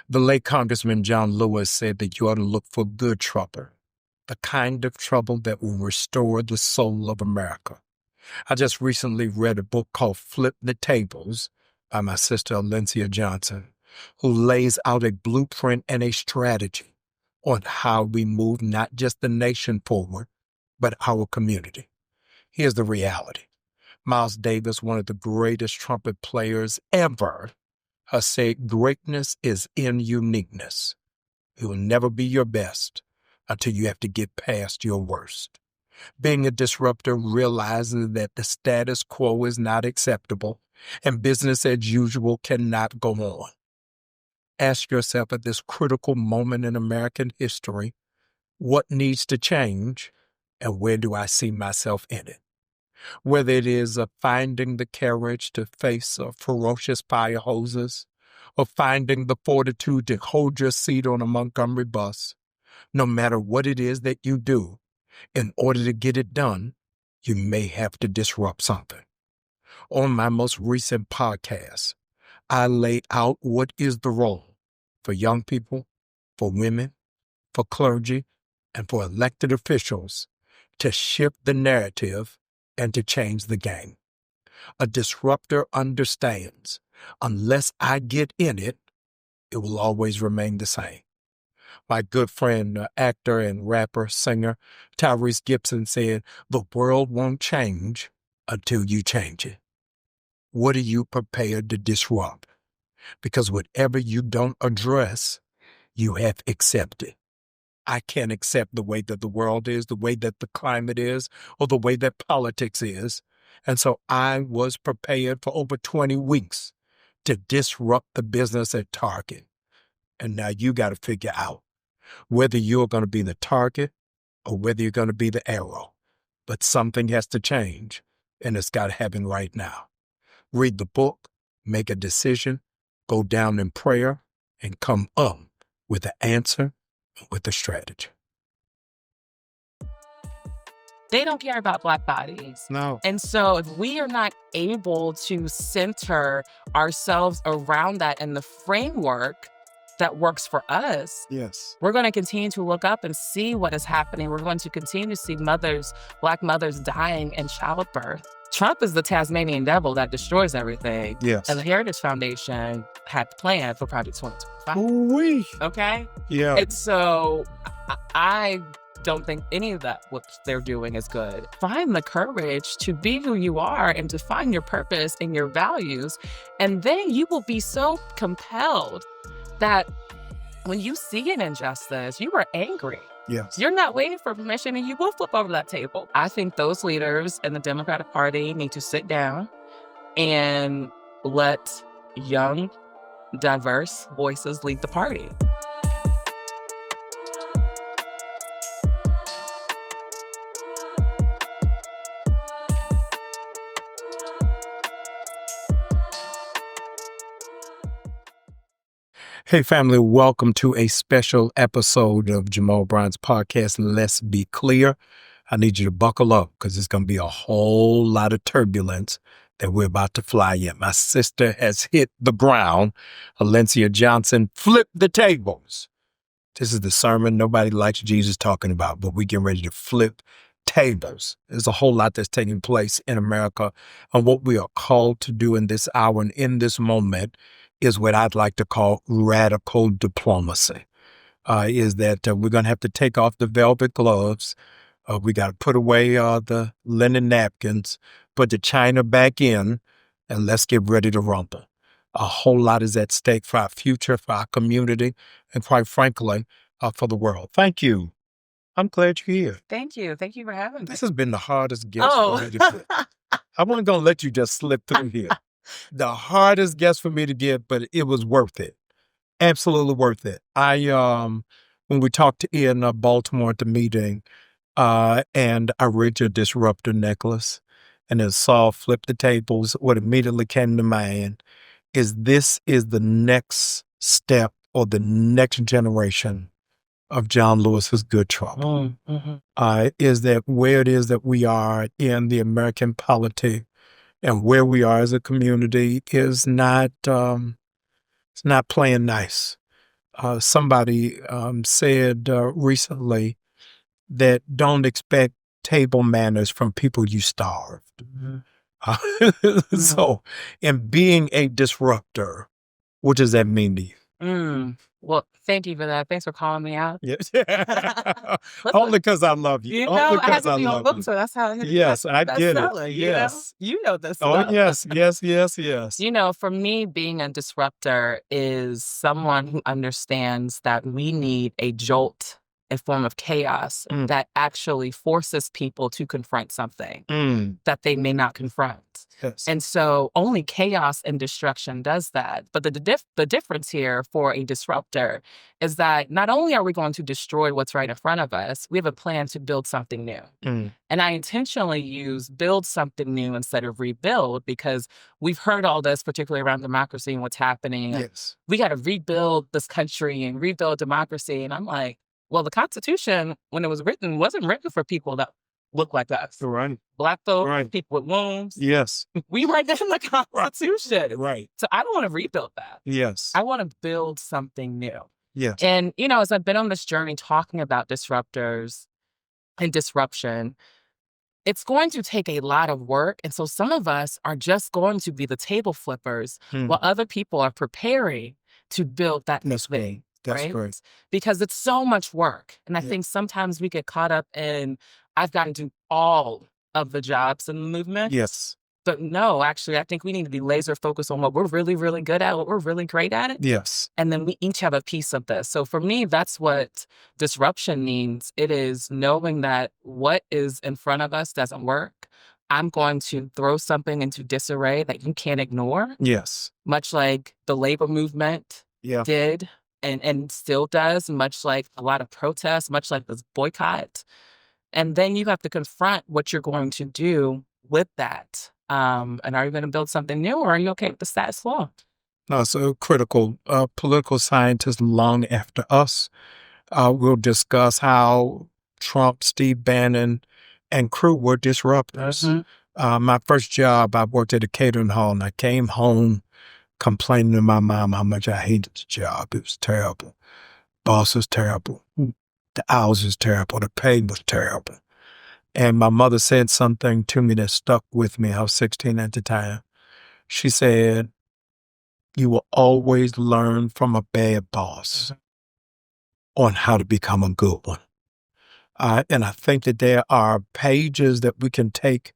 The late Congressman John Lewis said that you ought to look for good trouble, the kind of trouble that will restore the soul of America. I just recently read a book called Flip the Tables by my sister Alencia Johnson, who lays out a blueprint and a strategy on how we move not just the nation forward, but our community. Here's the reality. Miles Davis, one of the greatest trumpet players ever, has said greatness is in uniqueness. You will never be your best until you have to get past your worst. Being a disruptor realizes that the status quo is not acceptable and business as usual cannot go on. Ask yourself at this critical moment in American history, what needs to change and where do I see myself in it? Whether it is finding the courage to face ferocious fire hoses or finding the fortitude to hold your seat on a Montgomery bus, no matter what it is that you do, in order to get it done, you may have to disrupt something. On my most recent podcast, I lay out what is the role for young people, for women, for clergy, and for elected officials to shift the narrative and to change the game. A disruptor understands, unless I get in it, it will always remain the same. My good friend, actor and rapper, singer, Tyrese Gibson said, the world won't change until you change it. What are you prepared to disrupt? Because whatever you don't address, you have accepted. I can't accept the way that the world is, the way that the climate is, or the way that politics is. And so I was prepared for over 20 weeks to disrupt the business at Target. And now you got to figure out whether you're going to be the target or whether you're going to be the arrow. But something has to change, and it's got to happen right now. Read the book, make a decision, go down in prayer, and come up with an answer, with a strategy. They don't care about Black bodies. No. And so if we are not able to center ourselves around that in the framework that works for us, Yes. we're going to continue to look up and see what is happening. We're going to continue to see Black mothers dying in childbirth. Trump is the Tasmanian devil that destroys everything. Yes. And the Heritage Foundation had planned for Project 2025. Ooh-wee. Okay? Yeah. And so I don't think any of that, what they're doing, is good. Find the courage to be who you are and to find your purpose and your values. And then you will be so compelled that when you see an injustice, you are angry. Yes. You're not waiting for permission and you will flip over that table. I think those leaders in the Democratic Party need to sit down and let young, diverse voices lead the party. Hey, family, welcome to a special episode of Jamal Bryant's podcast, Let's Be Clear. I need you to buckle up because there's going to be a whole lot of turbulence that we're about to fly in. My sister has hit the ground. Alencia Johnson flipped the tables. This is the sermon nobody likes Jesus talking about, but we get ready to flip tables. There's a whole lot that's taking place in America, and what we are called to do in this hour and in this moment is what I'd like to call radical diplomacy. Is that we're going to have to take off the velvet gloves. We got to put away the linen napkins, put the china back in, and let's get ready to rumble. A whole lot is at stake for our future, for our community, and quite frankly, for the world. Thank you. I'm glad you're here. Thank you. Thank you for having me. This has been the hardest guest for me to get. I wasn't going to let you just slip through here. The hardest guest for me to get, but it was worth it. Absolutely worth it. When we talked to Ian Baltimore at the meeting, and I read your Disruptor necklace, and then saw Flip the Tables, what immediately came to mind is this is the next step or the next generation of John Lewis's good trouble. Is that where it is that we are in the American polity and where we are as a community is not, it's not playing nice. Somebody said recently that don't expect table manners from people you starved. So, in being a disruptor, what does that mean to you? Well, thank you for that. Thanks for calling me out. Yes. Only because I love you. You Only know, I had because to be on book, so that's how I hit Yes, I that get it. seller, Yes. You know this Oh, stuff. yes, yes, yes, yes. You know, for me, being a disruptor is someone who understands that we need a jolt, a form of chaos that actually forces people to confront something that they may not confront. Yes. And so only chaos and destruction does that. But the difference here for a disruptor is that not only are we going to destroy what's right in front of us, we have a plan to build something new. And I intentionally use build something new instead of rebuild because we've heard all this, particularly around democracy and what's happening. Yes. We got to rebuild this country and rebuild democracy. And I'm like, well, the Constitution, when it was written, wasn't written for people that look like us. Right. Black folks, people with wombs. Yes. We weren't in the Constitution. Right. So I don't want to rebuild that. Yes. I want to build something new. Yes. And, you know, as I've been on this journey talking about disruptors and disruption, it's going to take a lot of work. And so some of us are just going to be the table flippers while other people are preparing to build that next thing. That's right? great. Because it's so much work. And I think sometimes we get caught up in, I've got to do all of the jobs in the movement. Yes. But no, actually, I think we need to be laser focused on what we're really, really good at, what we're really great at it. Yes. And then we each have a piece of this. So for me, that's what disruption means. It is knowing that what is in front of us doesn't work. I'm going to throw something into disarray that you can't ignore. Yes. Much like the labor movement did and still does, much like a lot of protests, much like this boycott. And then you have to confront what you're going to do with that. And are you going to build something new, or are you okay with the status quo? No, so critical. Political scientists long after us will discuss how Trump, Steve Bannon, and crew were disruptors. My first job, I worked at a catering hall, and I came home complaining to my mom how much I hated the job. It was terrible. Boss was terrible. The hours was terrible. The pay was terrible. And my mother said something to me that stuck with me. I was 16 at the time. She said, you will always learn from a bad boss on how to become a good one. And I think that there are pages that we can take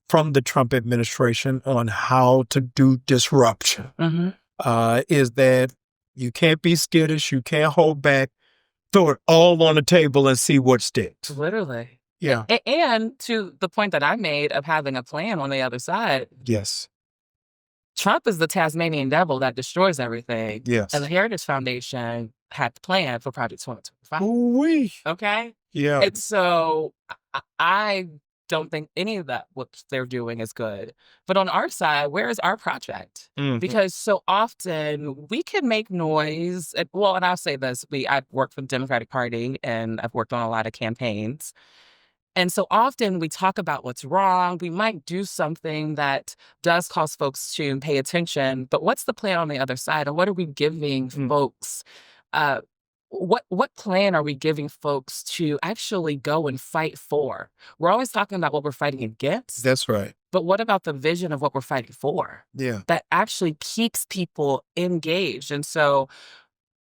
from the Trump administration on how to do disruption. Is that you can't be skittish, you can't hold back, throw it all on the table and see what sticks. Literally. Yeah. And to the point that I made of having a plan on the other side. Yes. Trump is the Tasmanian devil that destroys everything. Yes. And the Heritage Foundation had the plan for Project 2025. Ooh-wee. Okay? Yeah. And so I don't think any of that what they're doing is good. But on our side, where is our project? Because so often we can make noise. And I'll say this. I've worked for the Democratic Party and I've worked on a lot of campaigns. And so often we talk about what's wrong. We might do something that does cause folks to pay attention. But what's the plan on the other side? And what are we giving folks? What plan are we giving folks to actually go and fight for? We're always talking about what we're fighting against. That's right. But what about the vision of what we're fighting for? Yeah. That actually keeps people engaged. And so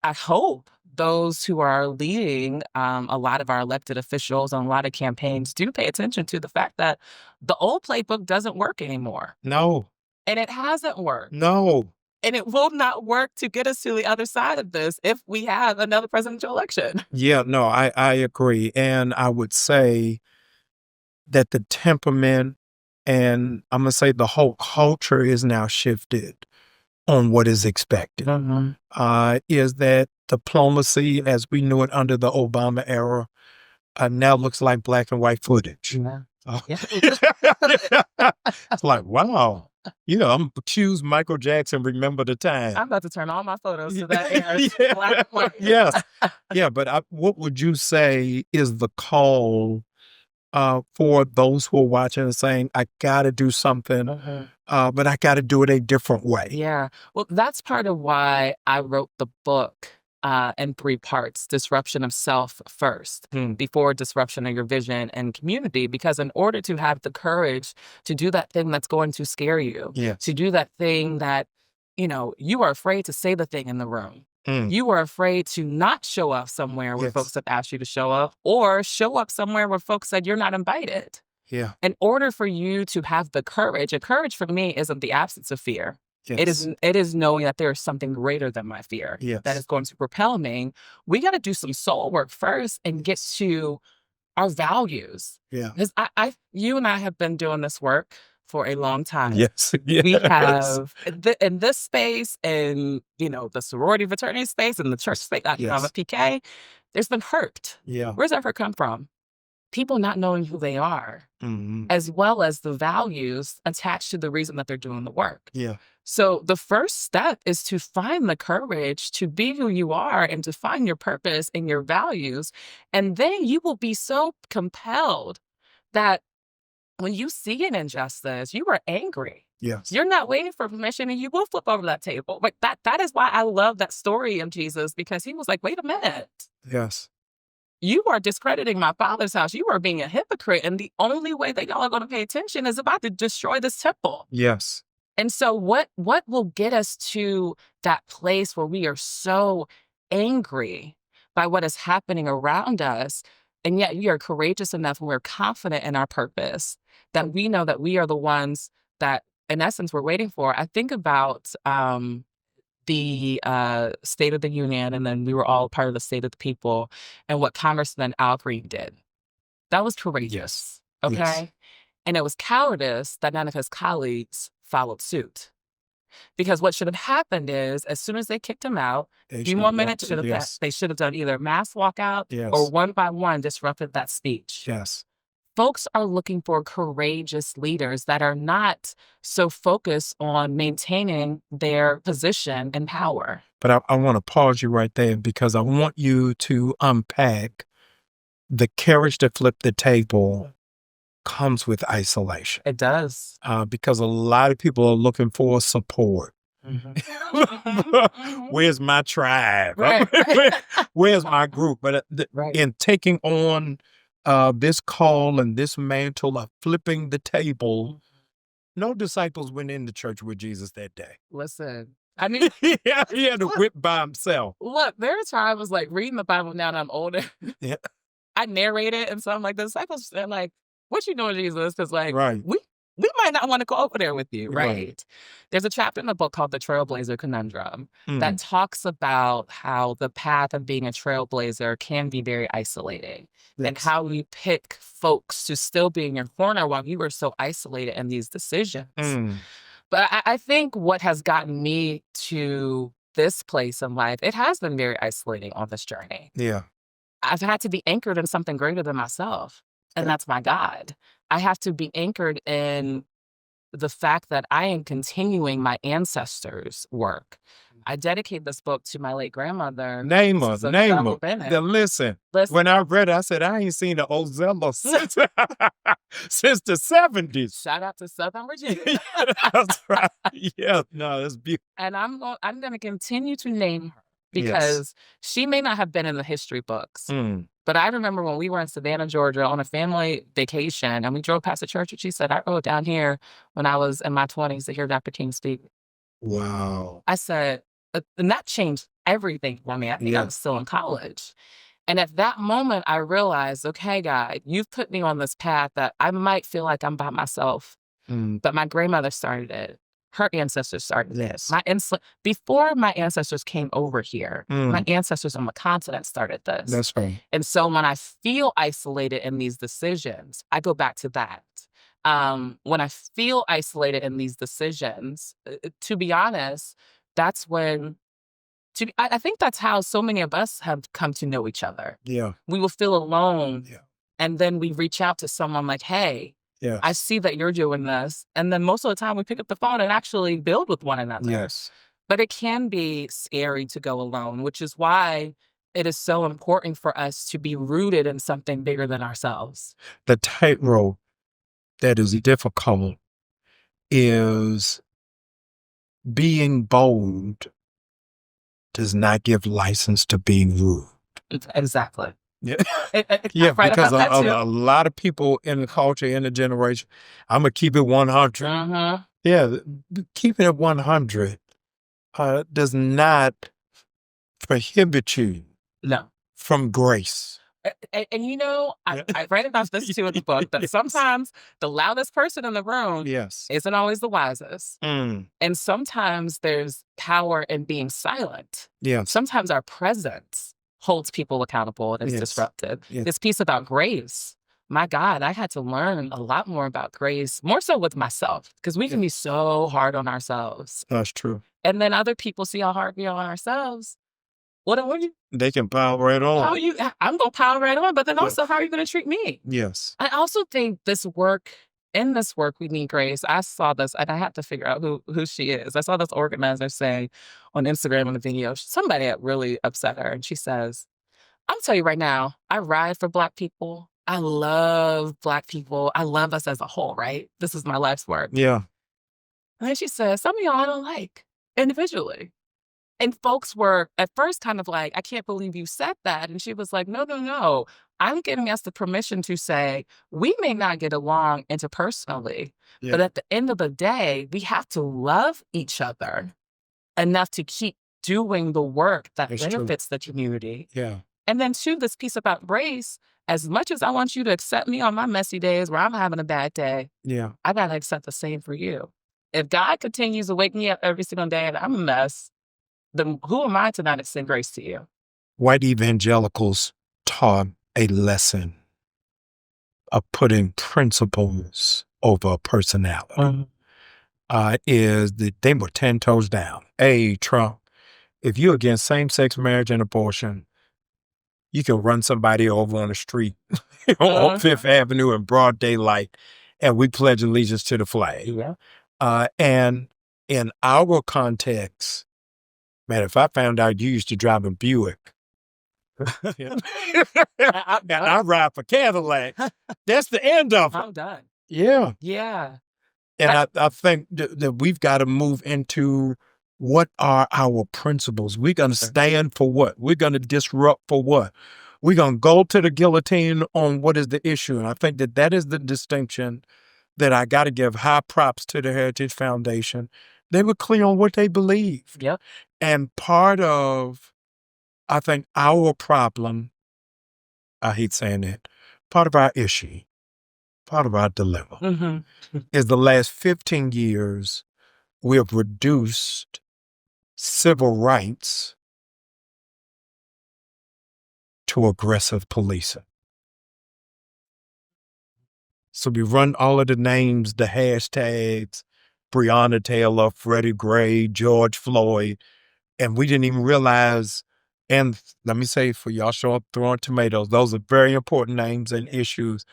I hope those who are leading a lot of our elected officials on a lot of campaigns do pay attention to the fact that the old playbook doesn't work anymore. No. And it hasn't worked. No. And it will not work to get us to the other side of this if we have another presidential election. Yeah, no, I agree. And I would say that the temperament and I'm going to say the whole culture is now shifted on what is expected. Is that diplomacy as we knew it under the Obama era now looks like black and white footage. It's like, wow. I'm accused Michael Jackson, Remember the Time. I'm about to turn all my photos to that era. Black and white. Yes. Yeah, but what would you say is the call for those who are watching and saying, I got to do something, but I got to do it a different way? Yeah. Well, that's part of why I wrote the book in 3 parts: disruption of self first, before disruption of your vision and community. Because in order to have the courage to do that thing that's going to scare you, Yes. to do that thing that, you are afraid to say the thing in the room. You are afraid to not show up somewhere where Yes. folks have asked you to show up, or show up somewhere where folks said you're not invited. Yeah. In order for you to have the courage, and courage for me isn't the absence of fear. Yes. It is knowing that there is something greater than my fear Yes. that is going to propel me. We got to do some soul work first and get to our values. Yeah. Because you and I have been doing this work for a long time. Yes. We have in this space, and the sorority fraternity space, and the church space. I'm a PK. There's been hurt. Yeah. Where's that hurt come from? People not knowing who they are, as well as the values attached to the reason that they're doing the work. Yeah. So the first step is to find the courage to be who you are and to find your purpose and your values. And then you will be so compelled that when you see an injustice, you are angry. Yes. You're not waiting for permission, and you will flip over that table. Like that is why I love that story of Jesus, because he was like, wait a minute. Yes. You are discrediting my Father's house. You are being a hypocrite. And the only way that y'all are going to pay attention is about to destroy this temple. Yes. And so what will get us to that place where we are so angry by what is happening around us, and yet we are courageous enough and we're confident in our purpose, that we know that we are the ones that, in essence, we're waiting for. I think about the State of the Union, and then we were all part of the State of the People, and what Congressman Al Green did. That was courageous, okay? Yes. And it was cowardice that none of his colleagues followed suit. Because what should have happened is, as soon as they kicked him out, a few more minutes should have passed. They should have done either mass walkout or one by one disrupted that speech. Yes. Folks are looking for courageous leaders that are not so focused on maintaining their position and power. But I want to pause you right there, because I want you to unpack the courage to flip the table comes with isolation. It does. Because a lot of people are looking for support. Where's my tribe? Right. Where's my group? But in taking on this call and this mantle of flipping the table, no disciples went into church with Jesus that day. Listen, I mean, he had to whip by himself. Look, there are times like reading the Bible now that I'm older. Yeah. I narrate it, and so I'm like, the disciples are like, what you doing, Jesus? Because Right. we might not want to go over there with you, right? Right. There's a chapter in the book called The Trailblazer Conundrum that talks about how the path of being a trailblazer can be very isolating, and how we pick folks to still be in your corner while you are so isolated in these decisions. But I think what has gotten me to this place in life, it has been very isolating on this journey. Yeah. I've had to be anchored in something greater than myself, and that's my God. I have to be anchored in the fact that I am continuing my ancestors' work. I dedicate this book to my late grandmother. Name her. Listen, Listen, when I read it, I said, I ain't seen an Ozella since the 70s. shout out to Southern Virginia. That's right. Yeah, no, that's beautiful. And I'm going to continue to name her, because she may not have been in the history books. But I remember when we were in Savannah, Georgia on a family vacation, and we drove past the church, and she said, I rode down here when I was in my 20s to hear Dr. King speak. Wow. I said, and that changed everything for me. I think I was still in college. And at that moment, I realized, okay, God, you've put me on this path that I might feel like I'm by myself. But my grandmother started it. Her ancestors started this. Before my ancestors came over here, my ancestors on the continent started this. That's right. And so when I feel isolated in these decisions, I go back to that. When I feel isolated in these decisions, to be honest, that's when, I think that's how so many of us have come to know each other. Yeah. We will feel alone, and then we reach out to someone like, hey, I see that you're doing this. And then most of the time we pick up the phone and actually build with one another. Yes. But it can be scary to go alone, which is why it is so important for us to be rooted in something bigger than ourselves. The tightrope that is difficult is being bold does not give license to being rude. Exactly. Yeah, Yeah, right because about that too. a lot of people in the culture, in the generation, I'm going to keep it 100. Uh-huh. Yeah, keeping it 100 does not prohibit you No. from grace. And you know, I read about this too in the book, that Yes. sometimes the loudest person in the room Yes. isn't always the wisest. Mm. And sometimes there's power in being silent. Yes. Sometimes our presence holds people accountable and is Yes. disruptive. Yes. This piece about grace, my God, I had to learn a lot more about grace, more so with myself, because we can be so hard on ourselves. That's true. And then other people see how hard we are on ourselves. What are you? They can pile right on. I'm going to pile right on, but then also, how are you going to treat me? Yes. I also think in this work, we need grace. I saw this and I had to figure out who she is. I saw this organizer say on Instagram in a video, somebody had really upset her. And she says, I'll tell you right now, I ride for Black people. I love Black people. I love us as a whole, right? This is my life's work. Yeah. And then she says, some of y'all I don't like individually. And folks were at first kind of like, I can't believe you said that. And she was like, no. I'm giving us the permission to say, we may not get along interpersonally, but at the end of the day, we have to love each other enough to keep doing the work that benefits the community. Yeah. And then too, this piece about grace, as much as I want you to accept me on my messy days where I'm having a bad day, I got to accept the same for you. If God continues to wake me up every single day and I'm a mess, then who am I to not extend grace to you? White evangelicals taught a lesson of putting principles over personality. Is that they were 10 toes down. Hey, Trump, if you're against same-sex marriage and abortion, you can run somebody over on the street on Fifth Avenue in broad daylight, and we pledge allegiance to the flag. And in our context, man, if I found out you used to drive a Buick, and I ride for Cadillac, that's the end of it. I'm done. Yeah. And I think that we've got to move into what are our principles. We're going to stand for what? We're going to disrupt for what? We're going to go to the guillotine on what is the issue. And I think that is the distinction that I got to give high props to the Heritage Foundation. They were clear on what they believed. And part of, I think, our problem, I hate saying it, part of our issue, part of our dilemma is the last 15 years, we have reduced civil rights to aggressive policing. So we run all of the names, the hashtags, Breonna Taylor, Freddie Gray, George Floyd, and we didn't even realize, and let me say for y'all show up throwing tomatoes, those are very important names and issues.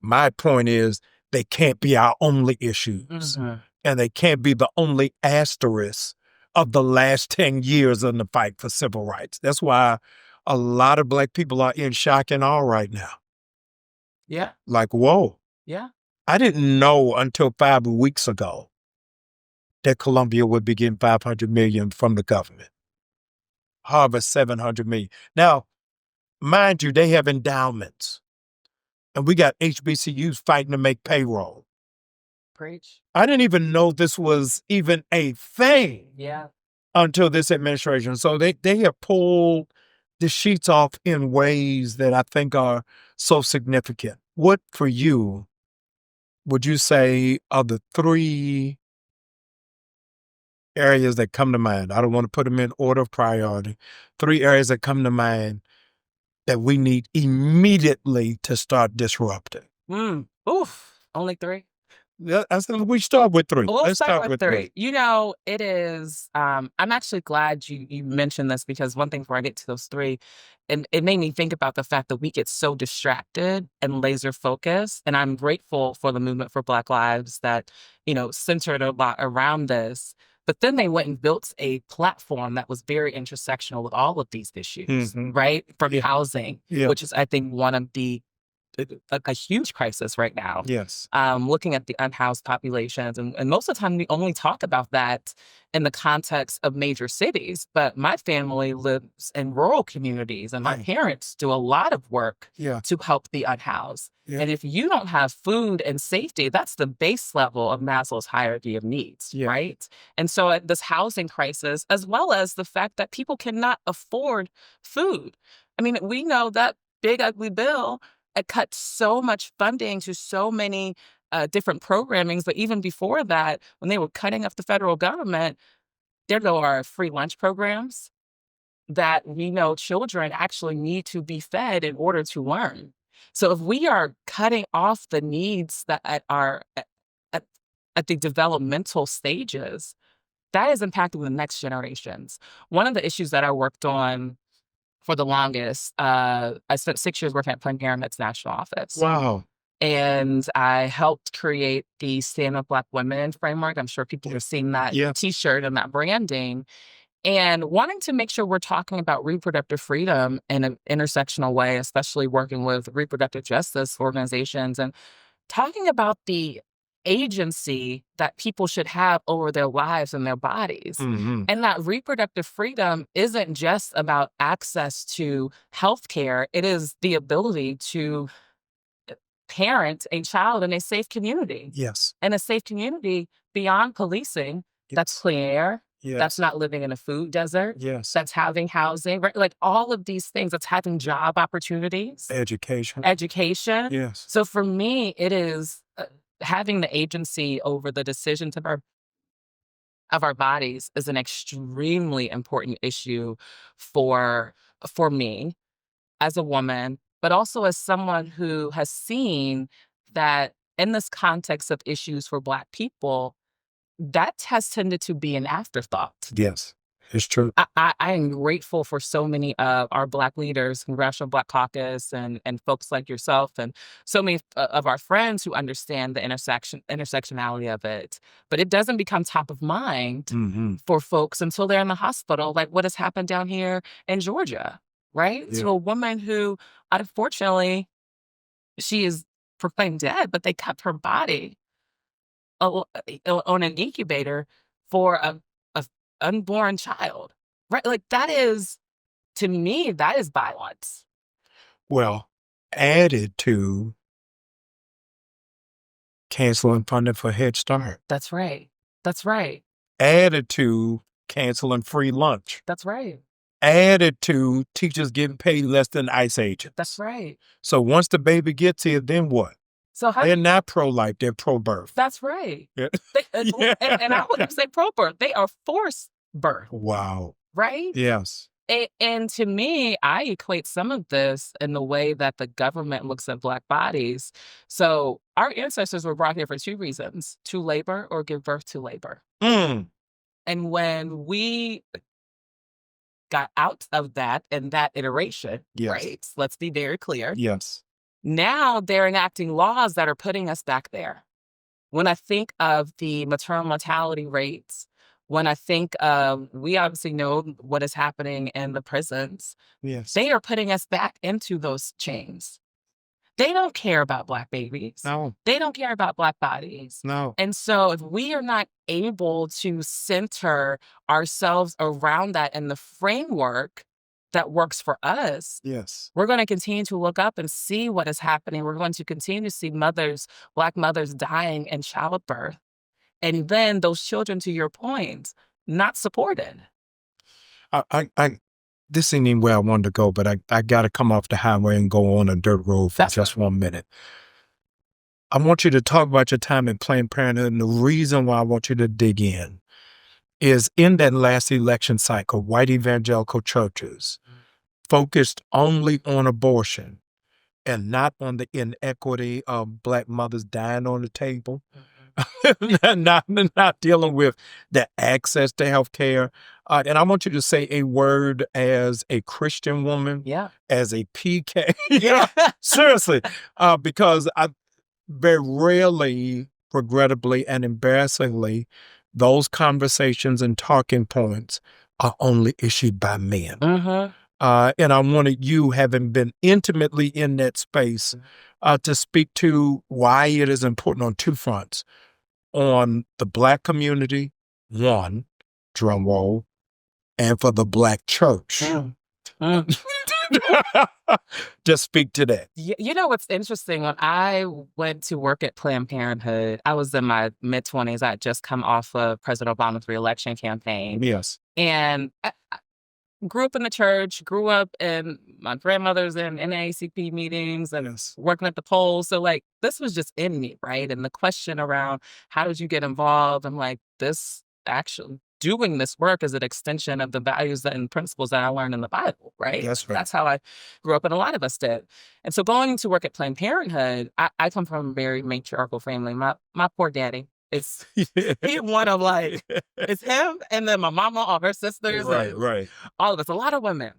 My point is they can't be our only issues. And they can't be the only asterisk of the last 10 years in the fight for civil rights. That's why a lot of Black people are in shock and awe right now. Like, whoa. I didn't know until 5 weeks ago that Columbia would be getting $500 million from the government. Harvard, $700 million. Now, mind you, they have endowments. And we got HBCUs fighting to make payroll. Preach. I didn't even know this was even a thing until this administration. So they have pulled the sheets off in ways that I think are so significant. What, for you, would you say are the 3 areas that come to mind? I don't want to put them in order of priority. 3 areas that come to mind that we need immediately to start disrupting. Only 3? I said we start with 3. Let's start with 3. You know, it is, I'm actually glad you mentioned this, because one thing before I get to those 3, and it made me think about the fact that we get so distracted and laser focused. And I'm grateful for the movement for Black Lives that, centered a lot around this. But then they went and built a platform that was very intersectional with all of these issues, right? From housing, which is, I think, one of the a huge crisis right now. Yes. Looking at the unhoused populations. And most of the time, we only talk about that in the context of major cities. But my family lives in rural communities, and my Right. parents do a lot of work Yeah. to help the unhoused. Yeah. And if you don't have food and safety, that's the base level of Maslow's hierarchy of needs, Yeah. right? And so this housing crisis, as well as the fact that people cannot afford food. I mean, we know that big ugly bill cut so much funding to so many different programmings. But even before that, when they were cutting up the federal government, there are free lunch programs that we know children actually need to be fed in order to learn. So if we are cutting off the needs that are at the developmental stages, that is impacting the next generations. One of the issues that I worked on for the longest, I spent 6 years working at Planned Parenthood's national office. Wow. And I helped create the Stand Up Black Women framework. I'm sure people have seen that Yeah. T-shirt and that branding. And wanting to make sure we're talking about reproductive freedom in an intersectional way, especially working with reproductive justice organizations and talking about the agency that people should have over their lives and their bodies. Mm-hmm. And that reproductive freedom isn't just about access to healthcare, it is the ability to parent a child in a safe community. Yes. And a safe community beyond policing, that's clean air, Yes. that's not living in a food desert, Yes. that's having housing, right? Like all of these things, that's having job opportunities, Education. education. Yes. So for me, it is having the agency over the decisions of our bodies is an extremely important issue for me as a woman, but also as someone who has seen that in this context of issues for Black people, that has tended to be an afterthought. Yes. It's true. I am grateful for so many of our Black leaders, Congressional Black Caucus, and folks like yourself, and so many of our friends who understand the intersectionality of it. But it doesn't become top of mind Mm-hmm. for folks until they're in the hospital, like what has happened down here in Georgia, right? Yeah. To a woman who, unfortunately, she is proclaimed dead, but they kept her body on an incubator for a unborn child, right? Like that is, to me, that is violence. Well, added to canceling funding for Head Start. That's right. That's right. Added to canceling free lunch. That's right. Added to teachers getting paid less than ICE agents. That's right. So once the baby gets here, then what? So how, They're not pro-life, they're pro-birth. that's right. Yeah. Yeah. And I wouldn't say pro-birth. They are forced birth, Wow. right? Yes. And to me, I equate some of this in the way that the government looks at Black bodies. So our ancestors were brought here for two reasons: to labor or give birth to labor. Mm. And when we got out of that in that iteration, Yes. right? Let's be very clear. Yes. Now they're enacting laws that are putting us back there. When I think of the maternal mortality rates, when I think of, we obviously know what is happening in the prisons, Yes. they are putting us back into those chains. They don't care about Black babies. No. They don't care about Black bodies. No. And so if we are not able to center ourselves around that in the framework that works for us, Yes. we're going to continue to look up and see what is happening. We're going to continue to see Black mothers dying in childbirth. And then those children, to your point, not supported. This ain't even where I wanted to go, but I got to come off the highway and go on a dirt road for That's just 1 minute. I want you to talk about your time in Planned Parenthood, and the reason why I want you to dig in is in that last election cycle, white evangelical churches focused only on abortion and not on the inequity of Black mothers dying on the table. not dealing with the access to health care. And I want you to say a word as a Christian woman, Yeah. as a PK. Yeah, seriously, because I very rarely, regrettably and embarrassingly, those conversations and talking points are only issued by men. Mm-hmm. And I wanted you, having been intimately in that space, to speak to why it is important on two fronts. On the Black community, one, drum roll, and for the Black church. Just speak to that. You know what's interesting? When I went to work at Planned Parenthood, I was in my mid-20s. I had just come off of President Obama's re-election campaign. Yes. And I grew up in the church, grew up in my grandmother's in NAACP meetings and working at the polls. So like this was just in me, right? And the question around how did you get involved? I'm like, this actually doing this work is an extension of the values and principles that I learned in the Bible, right? That's right. That's how I grew up, and a lot of us did. And so going to work at Planned Parenthood, I come from a very matriarchal family. My poor daddy. It's one of like, it's him and then my mama, all her sisters, Right. all of us, a lot of women.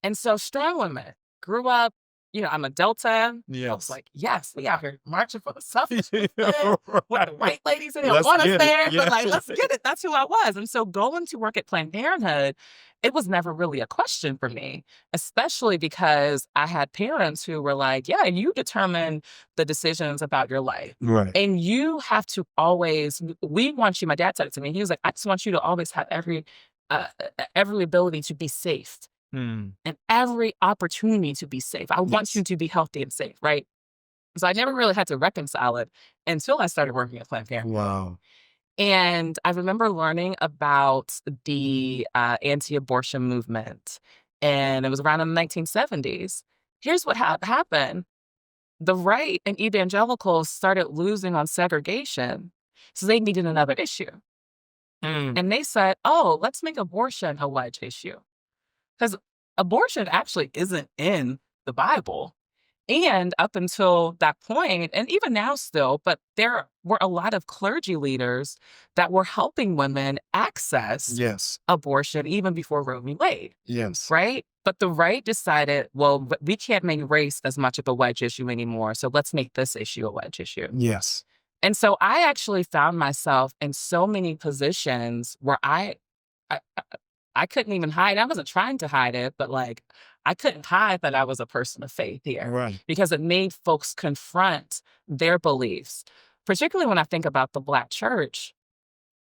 And so strong women. Grew up, I'm a Delta. Yes. I was like, yes, we out here marching for the suffrage. With the white ladies in there, want us there, but like, let's get it. That's who I was. And so going to work at Planned Parenthood, it was never really a question for me, especially because I had parents who were like, yeah, you determine the decisions about your life. Right. And you have to always, we want you, my dad said it to me, he was like, I just want you to always have every ability to be safe. And every opportunity to be safe. I want you to be healthy and safe, right? So I never really had to reconcile it until I started working at Planned Parenthood. Wow. And I remember learning about the anti-abortion movement. And it was around in the 1970s. Here's what happened. The right and evangelicals started losing on segregation. So they needed another issue. And they said, oh, let's make abortion a wedge issue. Because abortion actually isn't in the Bible. And up until that point, and even now still, but there were a lot of clergy leaders that were helping women access abortion even before Roe v. Wade. Yes. Right? But the right decided, well, we can't make race as much of a wedge issue anymore. So let's make this issue a wedge issue. Yes. And so I actually found myself in so many positions where I couldn't even hide. I wasn't trying to hide it, but like I couldn't hide that I was a person of faith here. Right. Because it made folks confront their beliefs. Particularly when I think about the Black church,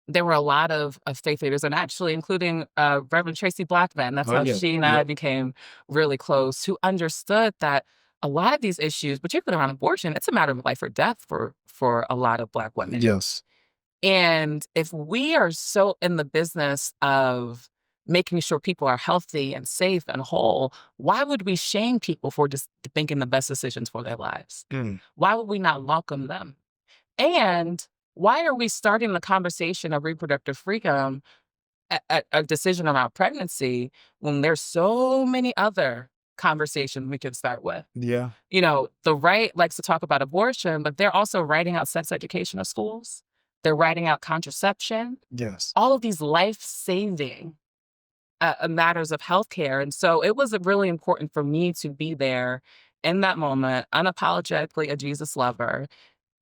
there were a lot of faith leaders, and actually including Reverend Tracy Blackman. That's how she and I became really close, who understood that a lot of these issues, particularly around abortion, it's a matter of life or death for a lot of Black women. Yes. And if we are so in the business of making sure people are healthy and safe and whole, why would we shame people for just thinking the best decisions for their lives? Why would we not welcome them? And why are we starting the conversation of reproductive freedom at a decision around pregnancy when there's so many other conversations we can start with? Yeah. The right likes to talk about abortion, but they're also writing out sex education in schools. They're writing out contraception. Yes. All of these life-saving matters of healthcare. And so it was really important for me to be there in that moment, unapologetically a Jesus lover,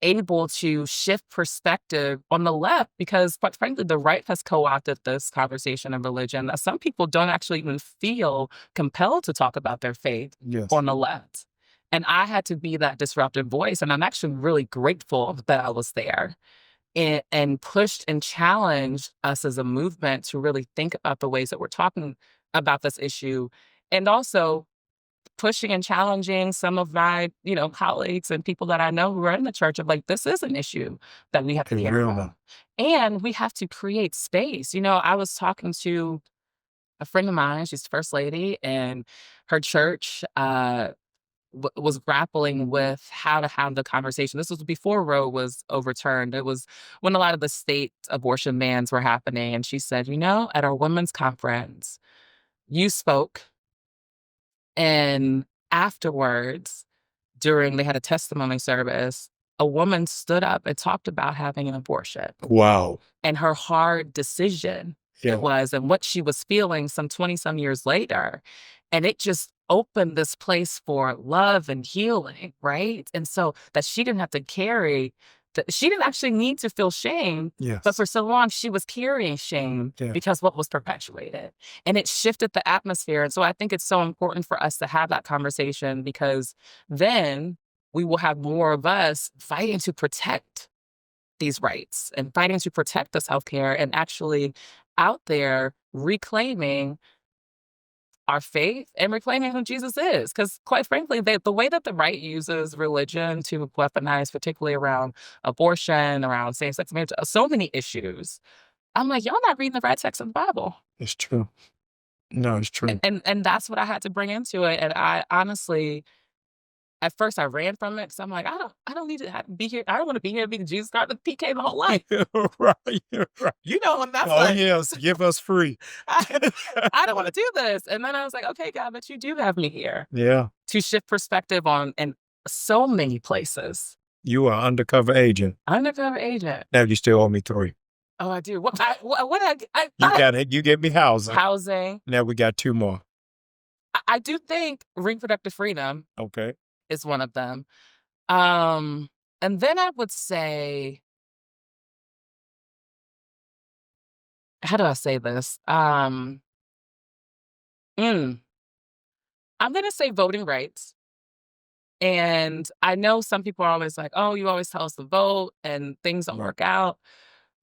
able to shift perspective on the left, because quite frankly, the right has co-opted this conversation of religion that some people don't actually even feel compelled to talk about their faith on the left. And I had to be that disruptive voice. And I'm actually really grateful that I was there. And pushed and challenged us as a movement to really think about the ways that we're talking about this issue, and also pushing and challenging some of my, colleagues and people that I know who are in the church of like, this is an issue that we have to care about. And we have to create space. I was talking to a friend of mine, she's first lady, and her church was grappling with how to have the conversation. This was before Roe was overturned. It was when a lot of the state abortion bans were happening. And she said, at our women's conference, you spoke. And afterwards, they had a testimony service, a woman stood up and talked about having an abortion. Wow. And her hard decision it was, and what she was feeling some 20-some years later. And it just opened this place for love and healing, right? And so that she didn't have to carry she didn't actually need to feel shame, Yes. but for so long she was carrying shame because what was perpetuated, and it shifted the atmosphere. And so I think it's so important for us to have that conversation, because then we will have more of us fighting to protect these rights and fighting to protect this healthcare, and actually out there reclaiming our faith and reclaiming who Jesus is. Because quite frankly, the way that the right uses religion to weaponize, particularly around abortion, around same-sex marriage, so many issues, I'm like, y'all not reading the right text of the Bible. It's true. No, it's true. And that's what I had to bring into it. And I honestly, at first I ran from it because I'm like, I don't need to be here. I don't want to be here because Jesus got the PK the whole life. Right. You know, and that's Yes, give us free. I don't want to do this. And then I was like, okay, God, but you do have me here. Yeah. To shift perspective on in so many places. You are undercover agent. Undercover agent. Now you still owe me 3. Oh, I do. What You gave me housing. Housing. Now we got 2 more. I do think reproductive freedom. Okay. Is one of them. And then I would say, how do I say this? I'm going to say voting rights. And I know some people are always like, oh, you always tell us to vote and things don't work out.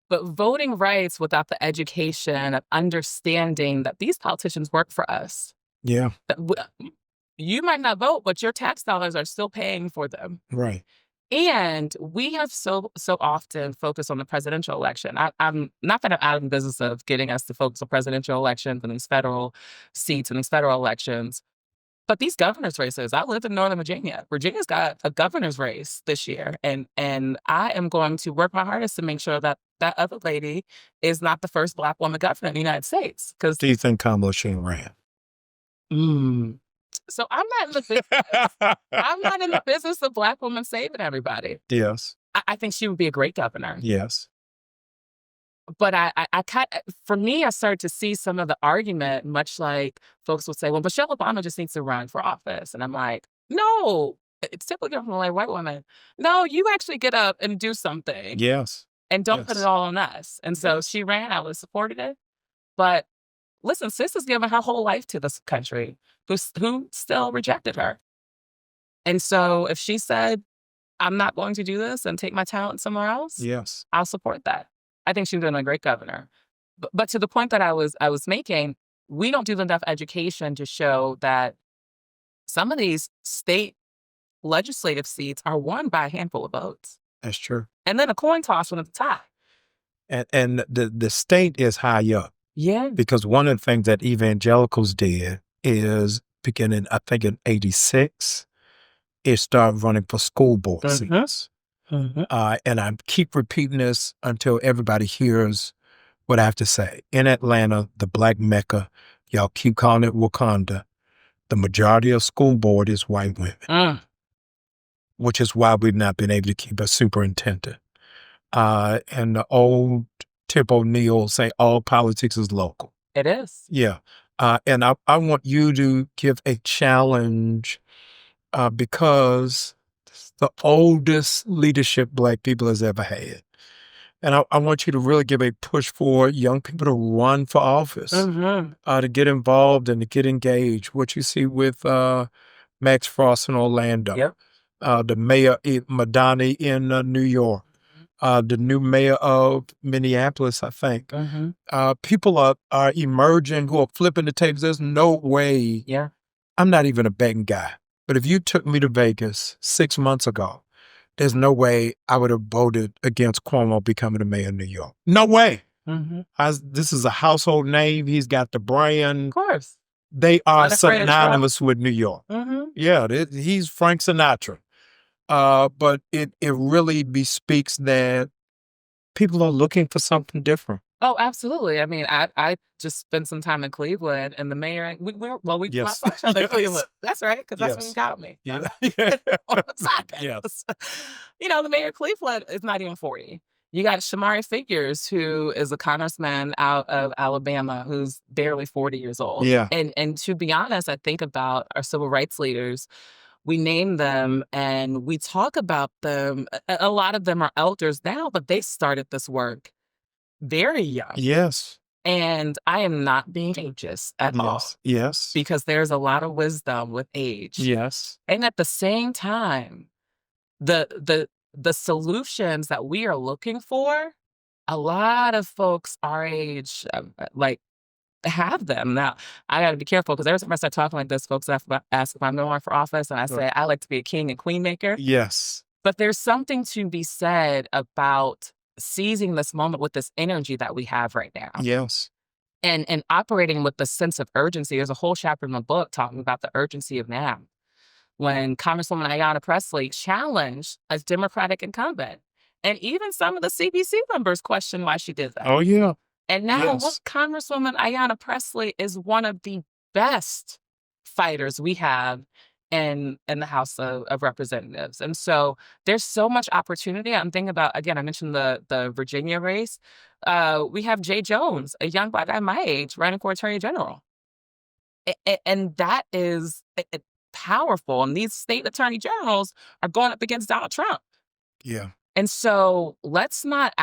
But voting rights without the education of understanding that these politicians work for us. Yeah. You might not vote, but your tax dollars are still paying for them. Right. And we have so often focused on the presidential election. I'm not that I'm out of the business of getting us to focus on presidential elections and these federal seats and these federal elections. But these governor's races, I live in Northern Virginia. Virginia's got a governor's race this year. And I am going to work my hardest to make sure that that other lady is not the first Black woman governor in the United States. Do you think Kamala should ran? So I'm not in the business. I'm not in the business of Black women saving everybody. Yes. I think she would be a great governor. Yes. But for me, I started to see some of the argument, much like folks would say, well, Michelle Obama just needs to run for office. And I'm like, no, it's typically from a white woman. No, you actually get up and do something. Yes. And don't put it all on us. And so she ran, I would have supported it. But listen, sis has given her whole life to this country, who still rejected her. And so if she said, I'm not going to do this and take my talent somewhere else, yes, I'll support that. I think she's been a great governor. But to the point that I was making, we don't do enough education to show that some of these state legislative seats are won by a handful of votes. That's true. And then a coin toss one at the top. And the state is high up. Yeah. Because one of the things that evangelicals did is beginning, I think in 86, it started running for school board seats. And I keep repeating this until everybody hears what I have to say. In Atlanta, the Black Mecca, y'all keep calling it Wakanda, the majority of school board is white women, which is why we've not been able to keep a superintendent. And the old Tip O'Neill say all politics is local. It is. Yeah. And I want you to give a challenge because it's the oldest leadership Black people has ever had. And I want you to really give a push for young people to run for office, to get involved and to get engaged. What you see with Max Frost in Orlando, the mayor Madani in New York, the new mayor of Minneapolis, I think. People are emerging who are flipping the tables. There's no way. Yeah. I'm not even a betting guy. But if you took me to Vegas 6 months ago, there's no way I would have voted against Cuomo becoming the mayor of New York. No way. This is a household name. He's got the brand. Of course. They are synonymous with New York. Yeah, he's Frank Sinatra. But it really bespeaks that people are looking for something different. Oh, absolutely. I mean, I just spent some time in Cleveland, and the mayor, we Yes. saw each other in Cleveland. That's right, because that's when Yes. you got me. Yeah. Yes. You know, the mayor of Cleveland is not even 40. You got Shamari Figures, who is a congressman out of Alabama, who's barely 40 years old. Yeah. And to be honest, I think about our civil rights leaders. we name them and we talk about them. A lot of them are elders now, but they started this work very young. Yes. And I am not being ageist at all, Yes. because there's a lot of wisdom with age. Yes. And at the same time, the solutions that we are looking for, a lot of folks our age, like, have them. Now, I got to be careful, because every time I start talking like this, folks ask if I'm going to run for office, and I say I like to be a king and queen maker. Yes. But there's something to be said about seizing this moment with this energy that we have right now. Yes. And operating with the sense of urgency. There's a whole chapter in the book talking about the urgency of now. When Congresswoman Ayanna Pressley challenged a Democratic incumbent, and even some of the CBC members questioned why she did that. Oh, yeah. And now, Yes. look, Congresswoman Ayanna Pressley is one of the best fighters we have in the House of Representatives. And so there's so much opportunity. I'm thinking about, again, I mentioned the Virginia race. We have Jay Jones, a young black guy my age, running for Attorney General. And that is powerful. And these state attorney generals are going up against Donald Trump. Yeah. And so let's not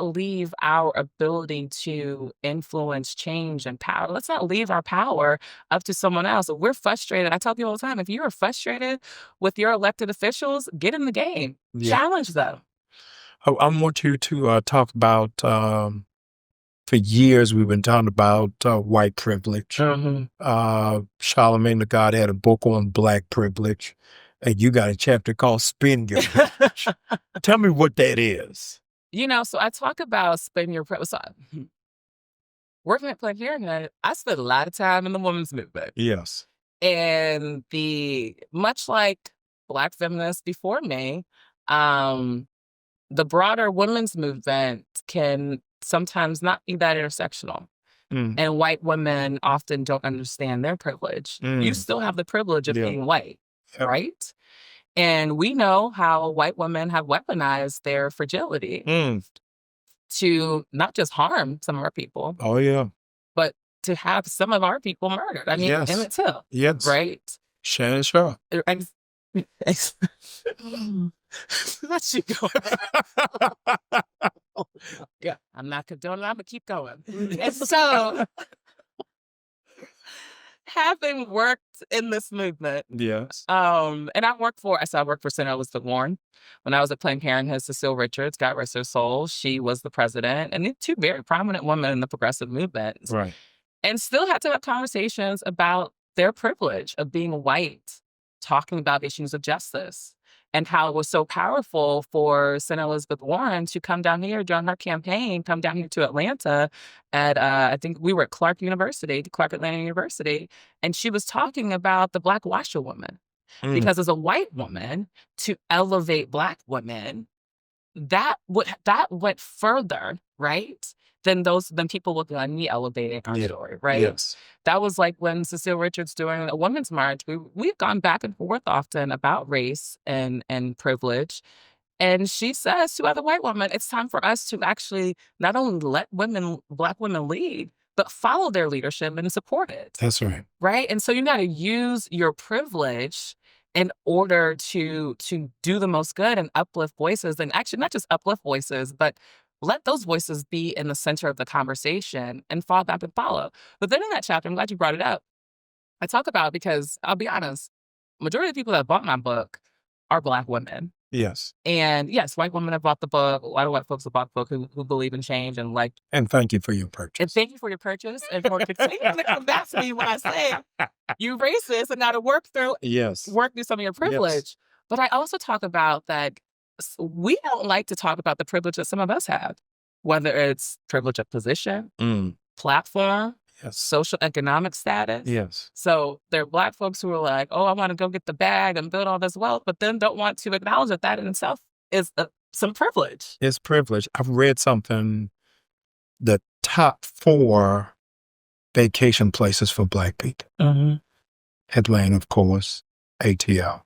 leave our ability to influence change and power. Let's not leave our power up to someone else. If we're frustrated, I tell people all the time, if you are frustrated with your elected officials, get in the game, challenge them. I want you to talk about, for years we've been talking about white privilege. Charlemagne the God had a book on black privilege. And you got a chapter called Spin Your Privilege. Tell me what that is. So I talk about spin your privilege. So, working at Planned Parenthood, I spent a lot of time in the women's movement. Yes. And much like Black feminists before me, the broader women's movement can sometimes not be that intersectional. And white women often don't understand their privilege. You still have the privilege of being white. Yep. Right? And we know how white women have weaponized their fragility to not just harm some of our people. Oh, yeah. But to have some of our people murdered. I mean, Emmett Till. Yes. Right? Shannon Sharp. Let you go. Yeah, I'm not condoning it. I'm going to keep going. And so, having worked in this movement, yes, and I worked for Senator Elizabeth Warren when I was at Planned Parenthood. Cecile Richards, God rest her soul, she was the president, and two very prominent women in the progressive movement, right? And still had to have conversations about their privilege of being white, talking about issues of justice, and how it was so powerful for Senator Elizabeth Warren to come down here during her campaign, come down here to Atlanta at, I think we were at Clark Atlanta University, and she was talking about the Black washerwoman. Because as a white woman, to elevate Black women, that went further, right? Than people with me elevating our story, right? Yes. That was like when Cecile Richards during a Women's March, we've gone back and forth often about race and privilege. And she says to other white women, it's time for us to actually not only let Black women lead, but follow their leadership and support it. That's right. Right? And so you got to use your privilege in order to do the most good and uplift voices, and actually not just uplift voices, but let those voices be in the center of the conversation and fall back and follow. But then in that chapter, I'm glad you brought it up, I talk about, because I'll be honest, majority of the people that bought my book are Black women. Yes. And yes, white women have bought the book. A lot of white folks have bought the book who believe in change and like. And thank you for your purchase. And thank you for your purchase. And for continuing to come back to me when I say you racist and now to work through some of your privilege. Yes. But I also talk about that we don't like to talk about the privilege that some of us have, whether it's privilege of position, platform, social economic status. Yes. So there are Black folks who are like, oh, I want to go get the bag and build all this wealth, but then don't want to acknowledge that in itself is some privilege. It's privilege. I've read something, the top 4 vacation places for Black people. Atlanta, of course, ATL.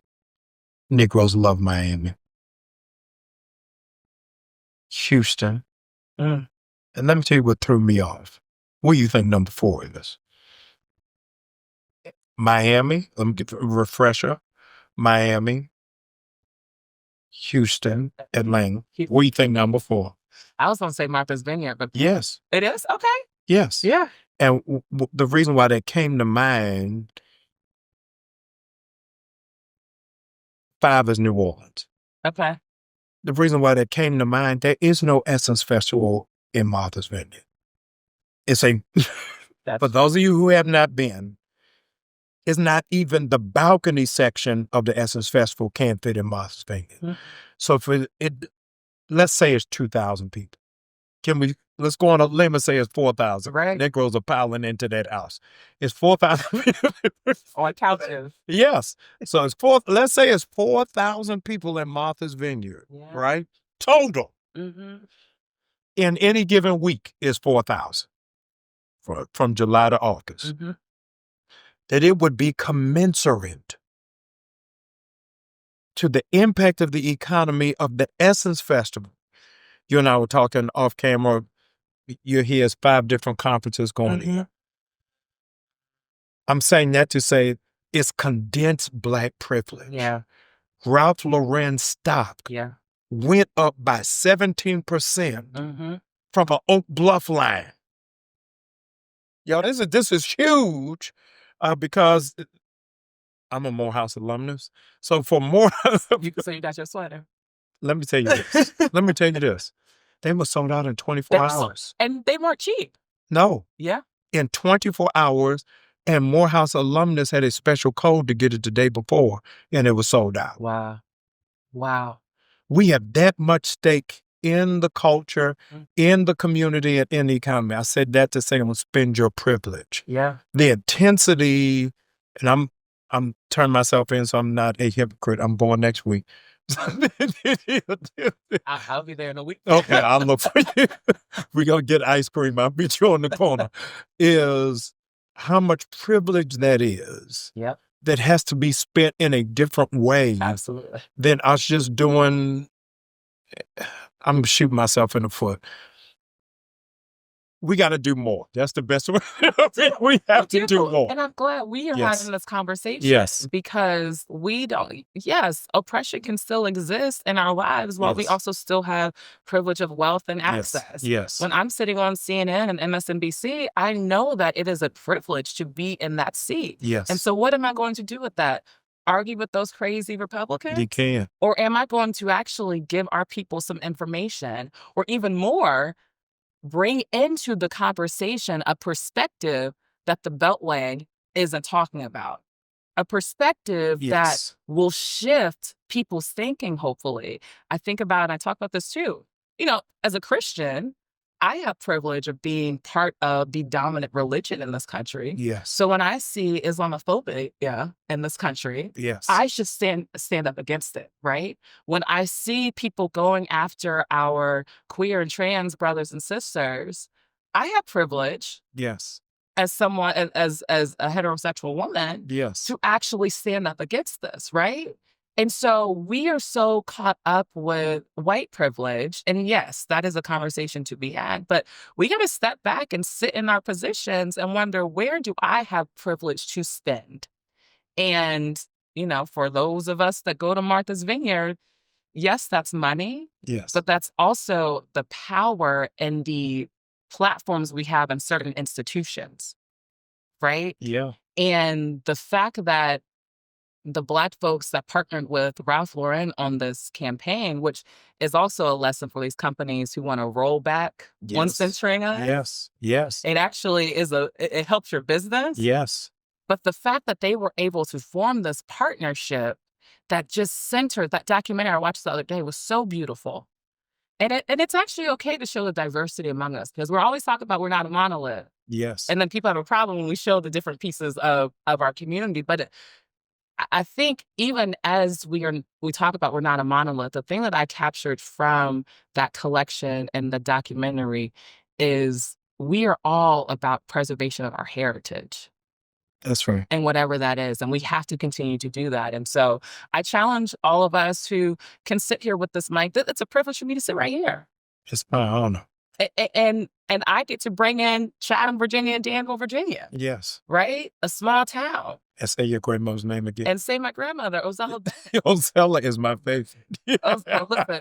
Negroes love Miami. Houston. And let me tell you what threw me off. What do you think number 4 is? Miami, let me get a refresher. Miami, Houston, Atlanta. What do you think number 4? I was going to say Martha's Vineyard, but Yes. it is? Okay. Yes. Yeah. And the reason why that came to mind, 5 is New Orleans. Okay. The reason why that came to mind, there is no Essence Festival in Martha's Vineyard. It's a, for those of you who have not been, it's not even the balcony section of the Essence Festival can't fit in Martha's Vineyard. Mm-hmm. So for it, let's say it's 2,000 people. Let's go on a limb and say it's 4,000. Right. Negroes are piling into that house. It's 4,000 people. On couches. Yes. So let's say it's 4,000 people in Martha's Vineyard, right? Total. Mm-hmm. In any given week is 4,000 from July to August. Mm-hmm. That it would be commensurate to the impact of the economy of the Essence Festival. You and I were talking off camera. You hear 5 different conferences going here. I'm saying that to say it's condensed Black privilege. Yeah. Ralph Lauren stock went up by 17% from an Oak Bluff line. Yo, this is huge because I'm a Morehouse alumnus. So for Morehouse... So you got your sweater. Let me tell you this. They were sold out in 24 hours. And they weren't cheap. No. Yeah. In 24 hours, and Morehouse alumnus had a special code to get it the day before, and it was sold out. Wow. We have that much stake in the culture, in the community, and in the economy. I said that to say I'm going to spend your privilege. Yeah. The intensity, and I'm turning myself in so I'm not a hypocrite. I'm born next week. I'll be there in a week. Okay, I'll look for you. We're going to get ice cream. I'll meet you on the corner. Is how much privilege that is. Yep. That has to be spent in a different way. Absolutely. Than us just doing, I'm shooting myself in the foot. We got to do more. That's the best way. We have to do more. And I'm glad we are having this conversation. Yes. Because oppression can still exist in our lives while we also still have privilege of wealth and access. Yes. When I'm sitting on CNN and MSNBC, I know that it is a privilege to be in that seat. Yes. And so what am I going to do with that? Argue with those crazy Republicans? You can. Or am I going to actually give our people some information, or even more, bring into the conversation a perspective that the Beltway isn't talking about? A perspective that will shift people's thinking, hopefully. I talk about this too. As a Christian, I have privilege of being part of the dominant religion in this country. Yes. So when I see Islamophobia in this country, I should stand up against it, right? When I see people going after our queer and trans brothers and sisters, I have privilege. Yes. As someone, as a heterosexual woman, to actually stand up against this, right? And so we are so caught up with white privilege. And yes, that is a conversation to be had. But we got to step back and sit in our positions and wonder, where do I have privilege to spend? And, for those of us that go to Martha's Vineyard, yes, that's money. Yes. But that's also the power and the platforms we have in certain institutions, right? Yeah. And the fact that the Black folks that partnered with Ralph Lauren on this campaign, which is also a lesson for these companies who want to roll back one censoring us. Yes. It actually it helps your business. Yes. But the fact that they were able to form this partnership that just centered, that documentary I watched the other day was so beautiful. And it's actually okay to show the diversity among us, because we're always talking about we're not a monolith. Yes. And then people have a problem when we show the different pieces of our community. But I think even as we talk about we're not a monolith, the thing that I captured from that collection and the documentary is we are all about preservation of our heritage. That's right. And whatever that is. And we have to continue to do that. And so I challenge all of us who can sit here with this mic. It's a privilege for me to sit right here. It's my honor. And I get to bring in Chatham, Virginia, and Danville, Virginia. Yes. Right? A small town. And say your grandmother's name again. And say my grandmother, Ozella. Ozella is my favorite. Listen,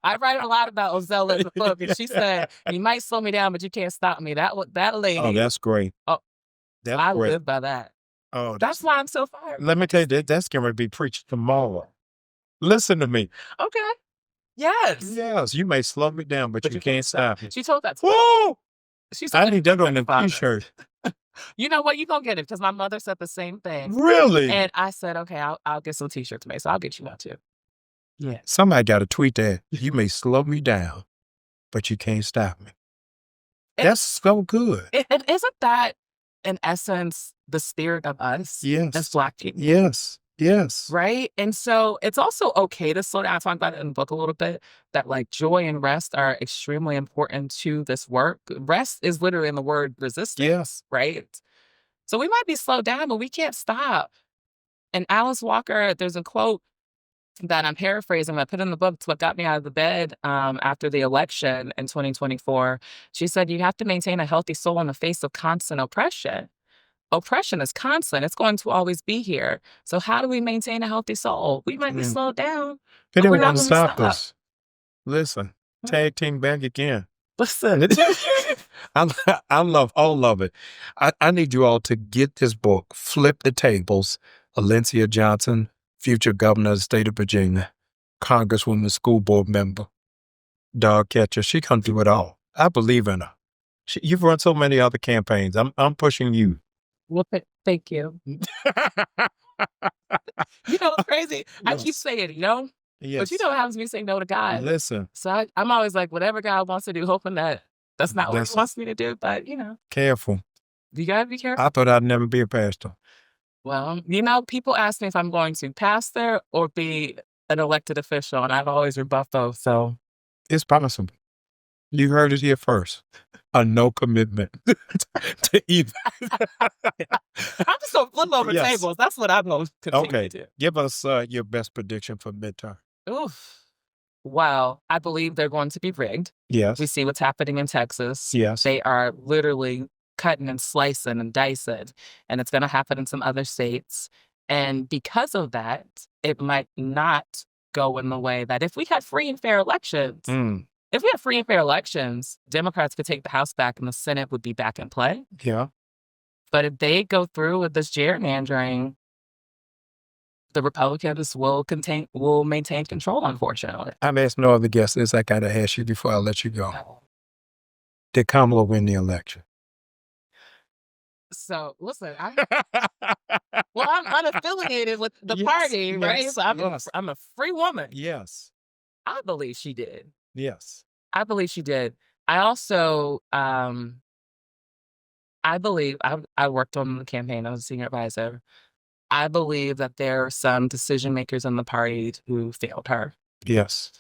I write a lot about Ozella in the book, and she said, "You might slow me down, but you can't stop me." That lady. Oh, that's great. Oh, that's I great. live by that. Oh, that's why I'm so fired. Let me tell you, that's going to be preached tomorrow. Listen to me. Okay. Yes. Yes, you may slow me down, but you can't stop me. She told that to Woo! me. She I said, need that on the t-shirt. You know what? You gonna get it because my mother said the same thing. Really? And I said, okay, I'll get some t-shirts made, so I'll get you one too. Yeah. Somebody got to tweet that. You may slow me down, but you can't stop me. That's so good. Isn't that, in essence, the spirit of us? Yes. As Black people. Yes. Yes. Right? And so it's also okay to slow down. I talk about it in the book a little bit, that like joy and rest are extremely important to this work. Rest is literally in the word resistance. Yes. Right? So we might be slowed down, but we can't stop. And Alice Walker, there's a quote that I'm paraphrasing, I put in the book. It's what got me out of the bed after the election in 2024. She said, you have to maintain a healthy soul in the face of constant oppression. Oppression is constant. It's going to always be here. So how do we maintain a healthy soul? We might be slowed down. They don't want to stop us. Listen, tag team back again. Listen. I love all of it. I need you all to get this book, Flip the Tables, Alencia Johnson, future governor of the state of Virginia, congresswoman, school board member, dog catcher. She can do it all. I believe in her. You've run so many other campaigns. I'm pushing you. Well, thank you. You know what's crazy? Yes. I keep saying no, yes. But you know what happens when you say no to God. Listen. So I'm always like, whatever God wants to do, hoping that that's not what he wants me to do. But, you know. Careful. You got to be careful. I thought I'd never be a pastor. Well, you know, people ask me if I'm going to pastor or be an elected official, and I've always rebuffed both. So it's possible. You heard it here first. A no commitment to either. I'm just going to flip over tables. That's what I'm going to continue to do. Give us your best prediction for midterm. Oof. Well, I believe they're going to be rigged. Yes. We see what's happening in Texas. Yes. They are literally cutting and slicing and dicing, and it's going to happen in some other states. And because of that, it might not go in the way that if we had free and fair elections, if we had free and fair elections, Democrats could take the House back and the Senate would be back in play. Yeah. But if they go through with this gerrymandering, the Republicans will maintain control, unfortunately. I've asked no other guests. I got to ask you before I let you go. Did Kamala win the election? So, listen, I'm unaffiliated with the party, right? So I'm a free woman. Yes. I believe she did. Yes. I believe she did. I also, I believe, I worked on the campaign. I was a senior advisor. I believe that there are some decision makers in the party who failed her. Yes.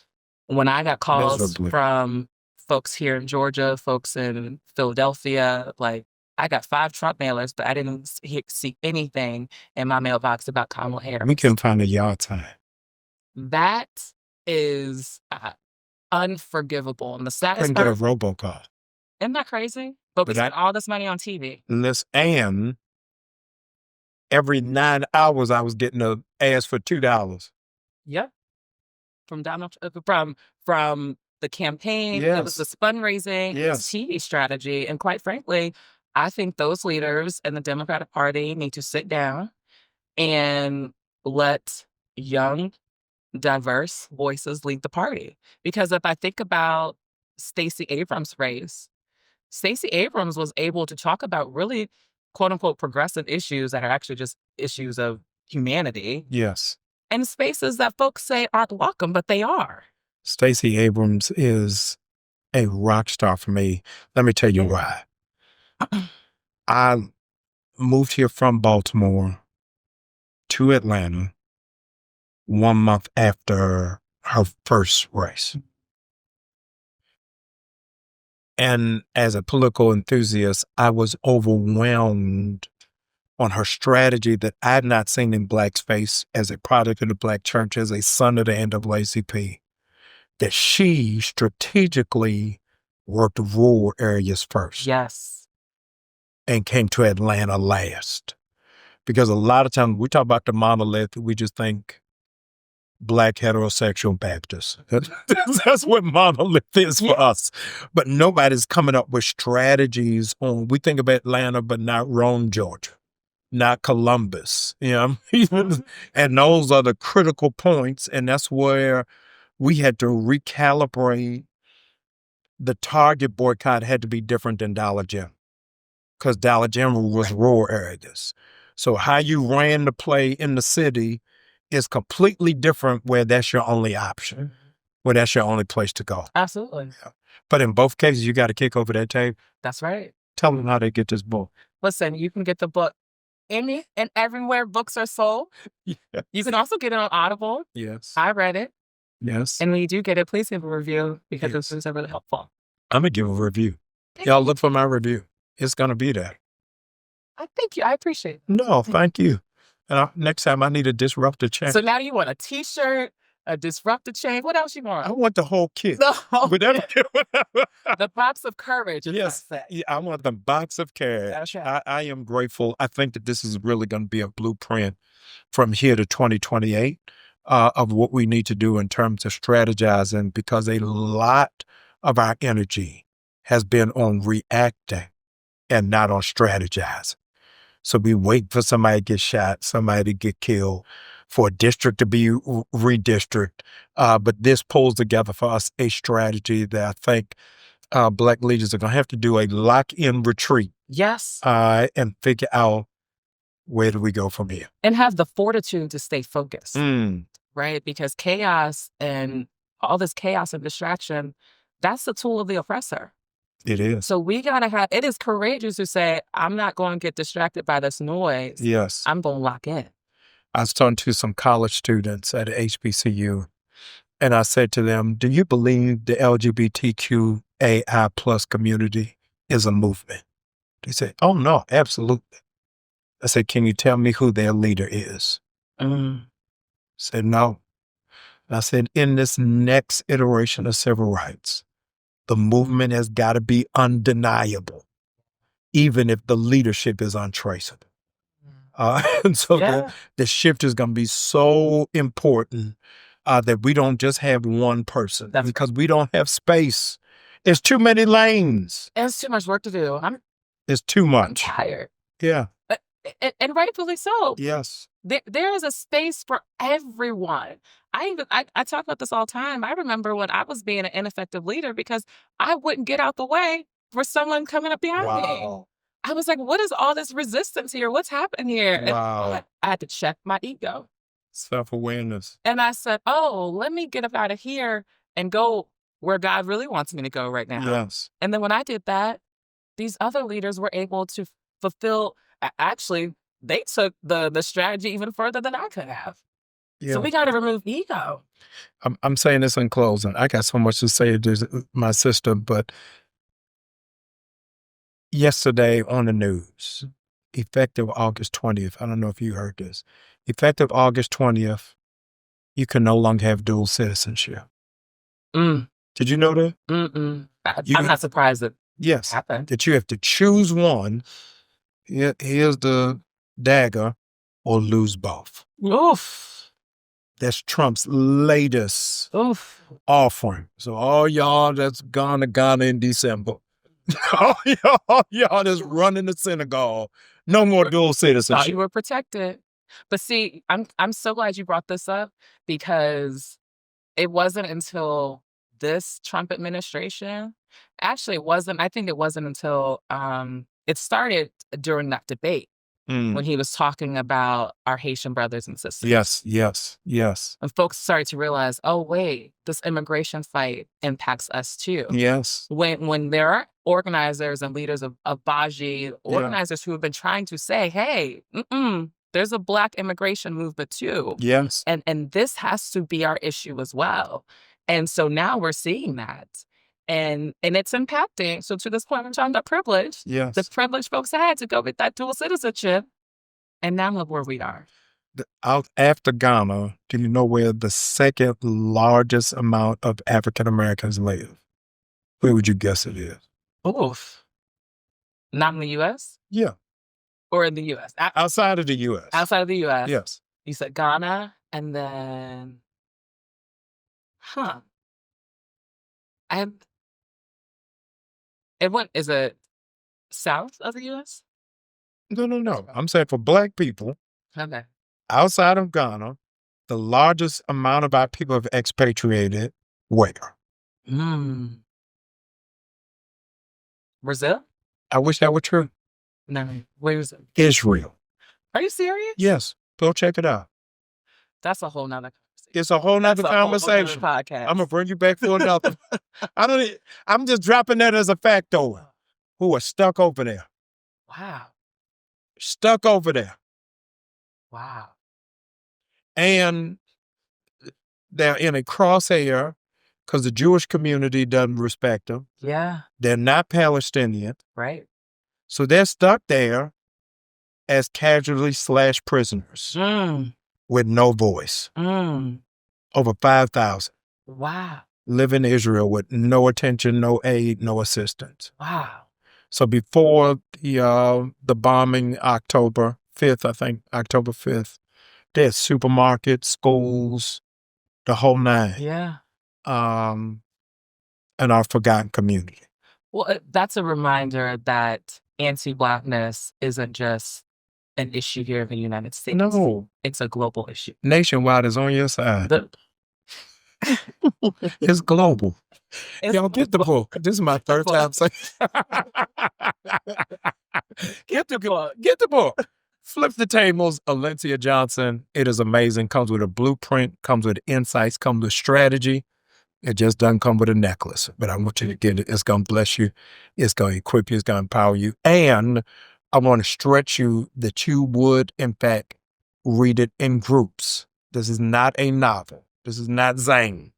When I got calls from folks here in Georgia, folks in Philadelphia, like, I got 5 Trump mailers, but I didn't see anything in my mailbox about Kamala Harris. We couldn't find a yard time. That is unforgivable. And the saddest part, get a robocall. Isn't that crazy? But we spent all this money on TV. And every 9 hours, I was getting an ask for $2. Yep. From Donald, from the campaign, it was this fundraising, this TV strategy, and quite frankly, I think those leaders in the Democratic Party need to sit down and let young, diverse voices lead the party. Because if I think about Stacey Abrams' race, Stacey Abrams was able to talk about really, quote unquote, progressive issues that are actually just issues of humanity. Yes. In spaces that folks say aren't welcome, but they are. Stacey Abrams is a rock star for me. Let me tell you why. I moved here from Baltimore to Atlanta 1 month after her first race. And as a political enthusiast, I was overwhelmed on her strategy that I had not seen in Black space as a product of the Black church, as a son of the NAACP, that she strategically worked rural areas first Yes. and came to Atlanta last. Because a lot of times we talk about the monolith, we just think Black heterosexual Baptists. That's what monolith is for us. But nobody's coming up with strategies on, we think of Atlanta, but not Rome, Georgia, not Columbus, and those are the critical points. And that's where we had to recalibrate. The target boycott had to be different than Dollar General, because Dollar General was rural areas. So how you ran the play in the city is completely different where that's your only option, where that's your only place to go. Absolutely. Yeah. But in both cases, you got to kick over that tape. That's right. Tell them how they get this book. Listen, you can get the book any and everywhere books are sold. Yeah. You can also get it on Audible. Yes. I read it. Yes. And when you do get it, please give a review, because this is really helpful. I'm going to give a review. Y'all look for my review. It's going to be there. Thank you. I appreciate it. No, thank you. And next time I need a Disruptor chain. So now you want a t-shirt, a Disruptor chain. What else you want? I want the whole kit. The whole kit. The box of courage. Yes. Yeah, I want the box of courage. That's right. I am grateful. I think that this is really going to be a blueprint from here to 2028 of what we need to do in terms of strategizing, because a lot of our energy has been on reacting and not on strategizing. So we wait for somebody to get shot, somebody to get killed, for a district to be redistricted. But this pulls together for us a strategy that I think Black leaders are going to have to do a lock-in retreat. Yes. And figure out, where do we go from here? And have the fortitude to stay focused, right? Because chaos and all this chaos and distraction, that's the tool of the oppressor. It is. So we got to have, it is courageous to say, I'm not going to get distracted by this noise. Yes. I'm going to lock in. I was talking to some college students at HBCU, and I said to them, do you believe the LGBTQAI plus community is a movement? They said, oh no, absolutely. I said, can you tell me who their leader is? Said, no. I said, in this next iteration of civil rights, the movement has got to be undeniable, even if the leadership is untraceable. And so the shift is going to be so important that we don't just have one person, because we don't have space. It's too many lanes. It's too much work to do. It's too much. I'm tired. Yeah. And rightfully so. Yes. There is a space for everyone. I talk about this all the time. I remember when I was being an ineffective leader because I wouldn't get out the way for someone coming up behind me. I was like, what is all this resistance here? What's happening here? Wow. I had to check my ego. Self-awareness. And I said, oh, let me get up out of here and go where God really wants me to go right now. Yes. And then when I did that, these other leaders were able to fulfill, actually, they took the strategy even further than I could have. Yeah. So we got to remove ego. I'm saying this in closing. I got so much to say to my sister, but yesterday on the news, effective August 20th, I don't know if you heard this, effective August 20th, you can no longer have dual citizenship. Did you know that? I'm not surprised that happened. That you have to choose one. Here's the dagger, or lose both. Oof. That's Trump's latest offering. So all y'all that's gone to Ghana in December, all y'all that's running the synagogue, no more dual citizenship. Thought you were protected. But see, I'm so glad you brought this up, because it wasn't until this Trump administration, actually I think it wasn't until it started during that debate when he was talking about our Haitian brothers and sisters. Yes. And folks started to realize, oh, wait, this immigration fight impacts us too. Yes. When there are organizers and leaders of Baji, organizers who have been trying to say, hey, there's a Black immigration movement too. Yes. And this has to be our issue as well. And so now we're seeing that. And it's impacting. So to this point, we're talking about privilege. Yes. The privilege folks had to go get that dual citizenship. And now look where we are. After Ghana, do you know where the second largest amount of African Americans live? Where would you guess it is? Oof. Not in the U.S.? Yeah. Or in the U.S.? Outside of the U.S. Outside of the U.S.? Yes. You said Ghana, and then... Is it south of the U.S.? No. I'm saying for Black people, Okay. outside of Ghana, the largest amount of our people have expatriated where? Brazil? I wish that were true. No. Where is it? Israel. Are you serious? Yes. Go check it out. That's a whole nother conversation. It's a whole nother conversation. Podcast. I'm gonna bring you back for another. I'm just dropping that as a factoid. Who are stuck over there? Wow. Stuck over there. Wow. And they're in a crosshair because the Jewish community doesn't respect them. Yeah. They're not Palestinian. Right. So they're stuck there as casualties/prisoners with no voice. Over 5,000. Wow. Live in Israel with no attention, no aid, no assistance. Wow. So before the bombing, October 5th, I think, October 5th, they had supermarkets, schools, the whole nine. Yeah. And our forgotten community. Well, that's a reminder that anti-Blackness isn't just an issue here in the United States. No. It's a global issue. Nationwide is on your side. It's global. Y'all get the book. This is my third time saying Get the book. Get the book. Flip the Tables, Alencia Johnson. It is amazing. Comes with a blueprint, comes with insights, comes with strategy. It just doesn't come with a necklace. But I want you to get it. It's going to bless you. It's going to equip you. It's going to empower you. And I want to stretch you that you would, in fact, read it in groups. This is not a novel. This is not Zane.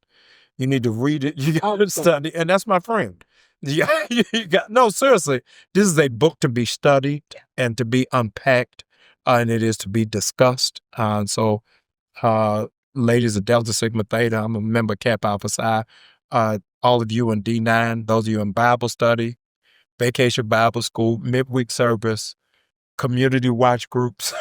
You need to read it. You got to study. And that's my friend. No, seriously. This is a book to be studied and to be unpacked. And it is to be discussed. So, ladies of Delta Sigma Theta, I'm a member of Kappa Alpha Psi. All of you in D9, those of you in Bible study, vacation Bible school, midweek service, community watch groups.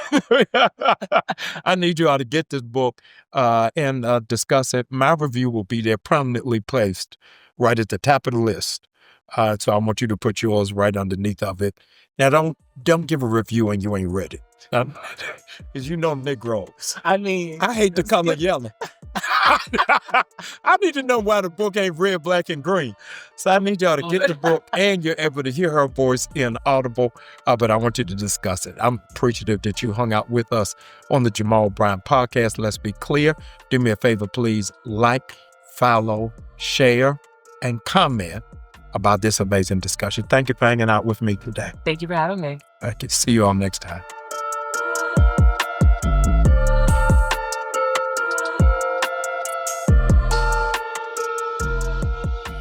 I need you all to get this book and discuss it. My review will be there prominently placed right at the top of the list. So I want you to put yours right underneath of it. Now, don't give a review when you ain't read it. Because you know Negroes. I mean, I hate the color yellow. I need to know why the book ain't red, black, and green. So I need y'all to get the book and you're able to hear her voice in Audible. But I want you to discuss it. I'm appreciative that you hung out with us on the Jamal Bryant podcast. Let's be clear. Do me a favor, please. Like, follow, share, and comment about this amazing discussion. Thank you for hanging out with me today. Thank you for having me. I can see you all next time.